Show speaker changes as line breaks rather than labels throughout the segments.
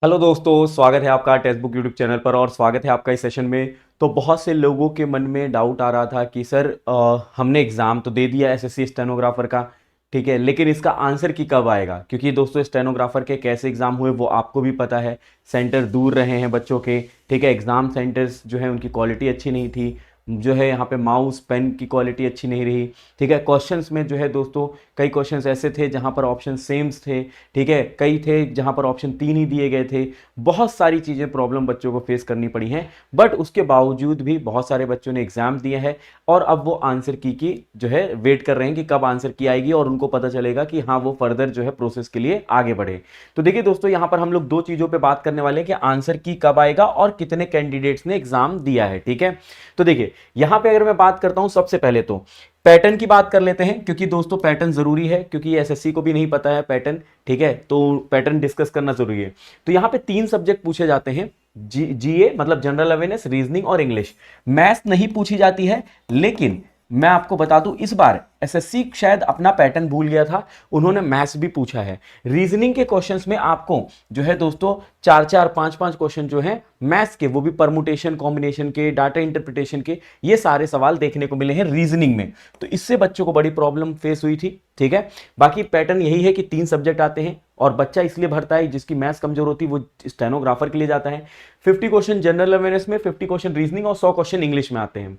Hello दोस्तों, स्वागत है आपका टेक्स्ट बुक यूट्यूब चैनल पर और स्वागत है आपका इस सेशन में। तो बहुत से लोगों के मन में डाउट आ रहा था कि सर हमने एग्ज़ाम तो दे दिया एसएससी स्टेनोग्राफर का, ठीक है, लेकिन इसका आंसर की कब आएगा? क्योंकि दोस्तों स्टेनोग्राफर के कैसे एग्ज़ाम हुए वो आपको भी पता है। सेंटर दूर रहे हैं बच्चों के, ठीक है, एग्ज़ाम सेंटर्स जो है उनकी क्वालिटी अच्छी नहीं थी, जो है यहाँ पे माउस पेन की क्वालिटी अच्छी नहीं रही, ठीक है। क्वेश्चंस में जो है दोस्तों कई क्वेश्चंस ऐसे थे जहाँ पर ऑप्शन सेम्स थे, ठीक है, कई थे जहाँ पर ऑप्शन 3 ही दिए गए थे। बहुत सारी चीज़ें प्रॉब्लम बच्चों को फेस करनी पड़ी हैं, बट उसके बावजूद भी बहुत सारे बच्चों ने एग्ज़ाम दिए हैं और अब वो आंसर की जो है वेट कर रहे हैं कि कब आंसर की आएगी और उनको पता चलेगा कि हाँ वो फर्दर जो है प्रोसेस के लिए आगे बढ़े। तो देखिए दोस्तों, यहाँ पर हम लोग दो चीज़ों पे बात करने वाले हैं कि आंसर की कब आएगा और कितने कैंडिडेट्स ने एग्ज़ाम दिया है, ठीक है। तो देखिए यहाँ पे अगर मैं बात करता हूँ, सबसे पहले तो पैटर्न की बात कर लेते हैं, क्योंकि दोस्तों पैटर्न जरूरी है, क्योंकि एसएससी को भी नहीं पता है पैटर्न, ठीक है, तो पैटर्न डिस्कस करना जरूरी है। तो यहाँ पे 3 सब्जेक्ट पूछे जाते हैं, जीए मतलब जनरल अवेयरनेस, रीजनिंग और इंग्लिश। मैथ्स नहीं पूछी जाती है, लेकिन मैं आपको बता दूं इस बार एसएससी शायद अपना पैटर्न भूल गया था, उन्होंने मैथ्स भी पूछा है। रीजनिंग के क्वेश्चंस में आपको जो है दोस्तों 4-4 5-5 क्वेश्चन जो है मैथ्स के, वो भी परमुटेशन कॉम्बिनेशन के, डाटा इंटरप्रिटेशन के, ये सारे सवाल देखने को मिले हैं रीजनिंग में। तो इससे बच्चों को बड़ी प्रॉब्लम फेस हुई थी, ठीक है। बाकी पैटर्न यही है कि 3 सब्जेक्ट आते हैं और बच्चा इसलिए भरता है जिसकी मैथ्स कमजोर होती है वो स्टेनोग्राफर के लिए जाता है। 50 क्वेश्चन जनरल अवेयरनेस में, 50 क्वेश्चन रीजनिंग और 100 क्वेश्चन इंग्लिश में आते हैं।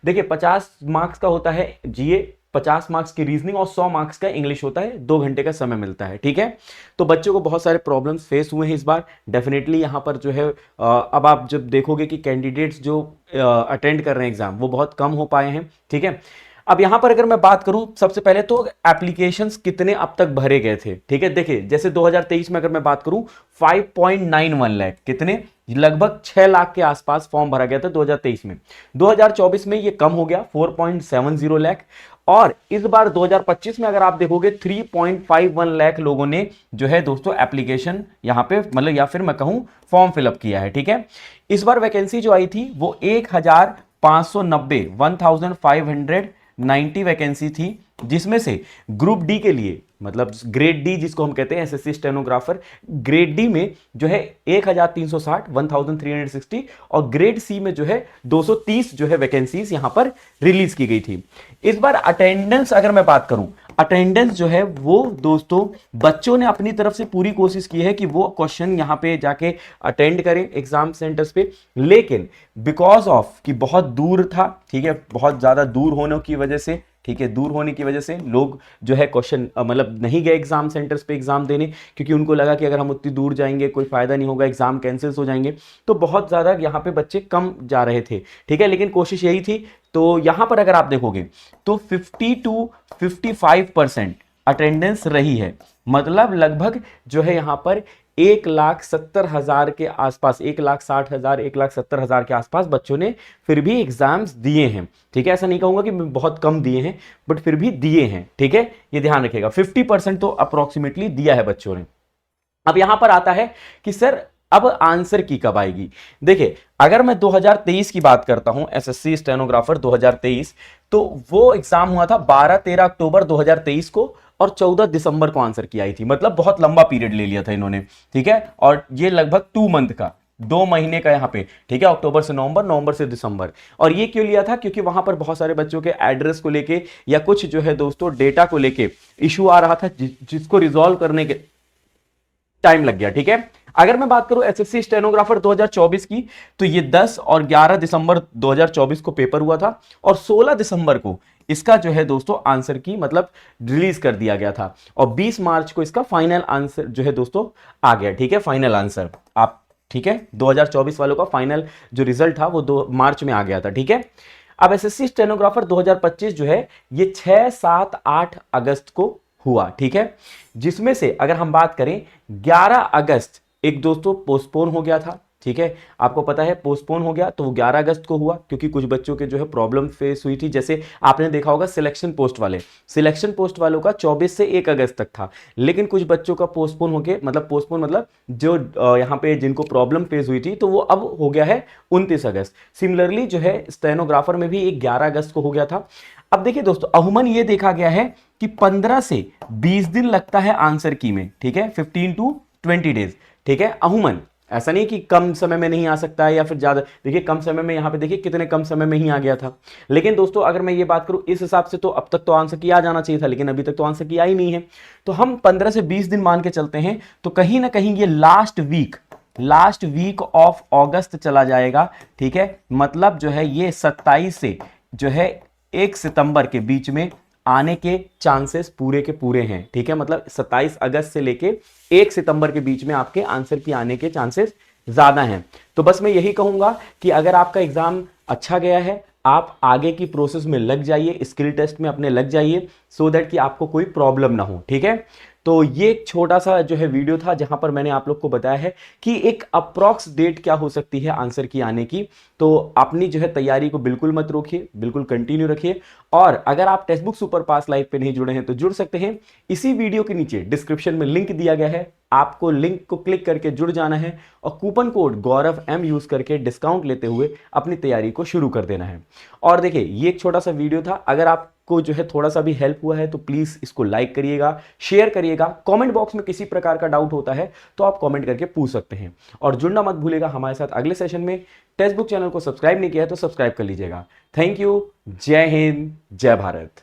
देखिए 50 मार्क्स का होता है जीए, 50 मार्क्स की रीजनिंग और 100 मार्क्स का इंग्लिश होता है, 2 घंटे का समय मिलता है, ठीक है। तो बच्चों को बहुत सारे प्रॉब्लम्स फेस हुए हैं इस बार डेफिनेटली। यहाँ पर जो है अब आप जब देखोगे कि कैंडिडेट्स जो अटेंड कर रहे हैं एग्जाम वो बहुत कम हो पाए हैं, ठीक है। अब यहां पर अगर मैं बात करूं, सबसे पहले तो एप्लीकेशंस कितने अब तक भरे गए थे, ठीक है। देखिए जैसे 2023 में अगर मैं बात करूं 5.91 लाख, कितने, लगभग 6 लाख के आसपास फॉर्म भरा गया था 2023 में। 2024 में ये कम हो गया 4.70 लाख, और इस बार 2025 में अगर आप देखोगे 3.51 लाख लोगों ने जो है दोस्तों एप्लीकेशन यहां पे मतलब या फिर मैं कहूं फॉर्म फिलअप किया है, ठीक है। इस बार वैकेंसी जो आई थी वो 1590 वैकेंसी थी, जिसमें से ग्रुप डी के लिए मतलब ग्रेड डी जिसको हम कहते हैं एसएससी स्टेनोग्राफर, ग्रेड डी में जो है 1360 और ग्रेड सी में जो है 230 जो है वैकेंसीज यहां पर रिलीज की गई थी। इस बार अटेंडेंस अगर मैं बात करूं, अटेंडेंस जो है वो दोस्तों बच्चों ने अपनी तरफ से पूरी कोशिश की है कि वो क्वेश्चन यहां पे जाके अटेंड करें एग्जाम सेंटर्स पे, लेकिन बिकॉज ऑफ कि बहुत दूर था, ठीक है, बहुत ज्यादा दूर होने की वजह से, ठीक है, दूर होने की वजह से लोग जो है क्वेश्चन मतलब नहीं गए एग्जाम सेंटर्स पे एग्जाम देने, क्योंकि उनको लगा कि अगर हम उतनी दूर जाएंगे कोई फायदा नहीं होगा, एग्जाम कैंसिल हो जाएंगे। तो बहुत ज्यादा यहाँ पे बच्चे कम जा रहे थे, ठीक है, लेकिन कोशिश यही थी। तो यहां पर अगर आप देखोगे तो 50 to 55% अटेंडेंस रही है, मतलब लगभग जो है यहां पर 1,70,000 के आसपास, 1,60,000 1,70,000 के आसपास बच्चों ने फिर भी एग्जाम्स दिए हैं, ठीक है। ऐसा नहीं कहूंगा कि बहुत कम दिए हैं, बट फिर भी दिए हैं, ठीक है, ये ध्यान रखिएगा 50% तो अप्रोक्सीमेटली दिया है बच्चों ने। अब यहां पर आता है कि सर अब आंसर की कब आएगी। देखिए अगर मैं 2023 की बात करता हूं एसएससी स्टेनोग्राफर 2023, तो वो एग्जाम हुआ था 12-13 अक्टूबर 2023 को और 14 दिसंबर को आंसर की आई थी, मतलब बहुत लंबा पीरियड ले लिया था इन्होंने, ठीक है। और ये लगभग 2 मंथ का, 2 महीने का यहाँ पे, ठीक है, अक्टूबर से नवंबर, नवंबर से दिसंबर। और ये क्यों लिया था? क्योंकि वहां पर बहुत सारे बच्चों के एड्रेस को लेके या कुछ जो है दोस्तों डेटा को लेके इशू आ रहा था, जिसको रिजॉल्व करने के टाइम लग गया, ठीक है। अगर मैं बात करूं एसएससी स्टेनोग्राफर 2024 की, तो ये 10 और 11 दिसंबर 2024 को पेपर हुआ था और 16 दिसंबर को इसका जो है दोस्तों आंसर की मतलब रिलीज कर दिया गया था, और 20 मार्च को इसका फाइनल आंसर जो है दोस्तों आ गया, ठीक है, फाइनल आंसर आप, ठीक है, 2024 वालों का फाइनल जो रिजल्ट था वो 2 मार्च में आ गया था, ठीक है। अब एसएससी स्टेनोग्राफर 2025 जो है ये 6, 7, 8 अगस्त को हुआ, ठीक है, जिसमें से अगर हम बात करें 11 अगस्त एक दोस्तों पोस्टपोन हो गया था, ठीक है, आपको पता है पोस्टपोन हो गया, तो वो 11 अगस्त को हुआ क्योंकि कुछ बच्चों के जो है प्रॉब्लम फेस हुई थी। जैसे आपने देखा होगा सिलेक्शन पोस्ट वालों का 24 से 1 अगस्त तक था, लेकिन कुछ बच्चों का पोस्टपोन हो गया, मतलब पोस्टपोन मतलब जो यहाँ पे जिनको प्रॉब्लम फेस हुई थी तो वो अब हो गया है 29 अगस्त। सिमिलरली जो है स्टेनोग्राफर में भी एक 11 अगस्त को हो गया था। अब देखिए दोस्तों अमूमन ये देखा गया है कि 15 से 20 दिन लगता है आंसर की में, ठीक है, 15 to 20 डेज, ठीक है, अमूमन। ऐसा नहीं कि कम समय में नहीं आ सकता है या फिर ज्यादा, देखिए कम समय में यहां पे देखिए कितने कम समय में ही आ गया था। लेकिन दोस्तों अगर मैं ये बात करूं इस हिसाब से तो अब तक तो आंसर की आ जाना चाहिए था, लेकिन अभी तक तो आंसर की आ ही नहीं है। तो हम 15 से 20 दिन मान के चलते हैं, तो कहीं ना कहीं ये लास्ट वीक ऑफ अगस्त चला जाएगा, ठीक है। मतलब जो है ये 27 से जो है 1 सितंबर के बीच में आने के चांसेस पूरे के पूरे हैं, ठीक है। मतलब 27 अगस्त से लेके 1 सितंबर के बीच में आपके आंसर की आने के चांसेस ज्यादा हैं। तो बस मैं यही कहूंगा कि अगर आपका एग्जाम अच्छा गया है, आप आगे की प्रोसेस में लग जाइए, स्किल टेस्ट में अपने लग जाइए, सो दैट कि आपको कोई प्रॉब्लम ना हो, ठीक है। तो ये एक छोटा सा जो है वीडियो था जहां पर मैंने आप लोग को बताया है कि एक अप्रॉक्स डेट क्या हो सकती है आंसर की आने की। तो अपनी जो है तैयारी को बिल्कुल मत रोकिए, बिल्कुल कंटिन्यू रखिए। और अगर आप टेक्स्ट बुक सुपर पास लाइव पे नहीं जुड़े हैं तो जुड़ सकते हैं, इसी वीडियो के नीचे डिस्क्रिप्शन में लिंक दिया गया है, आपको लिंक को क्लिक करके जुड़ जाना है और कूपन कोड गौरव एम यूज करके डिस्काउंट लेते हुए अपनी तैयारी को शुरू कर देना है। और देखिए ये एक छोटा सा वीडियो था, अगर आपको जो है थोड़ा सा भी हेल्प हुआ है तो प्लीज इसको लाइक करिएगा, शेयर करिएगा। कमेंट बॉक्स में किसी प्रकार का डाउट होता है तो आप कमेंट करके पूछ सकते हैं, और जुड़ना मत भूलिएगा हमारे साथ अगले सेशन में। टेक्स्ट बुक चैनल को सब्सक्राइब नहीं किया है तो सब्सक्राइब कर लीजिएगा। थैंक यू, जय हिंद, जय भारत।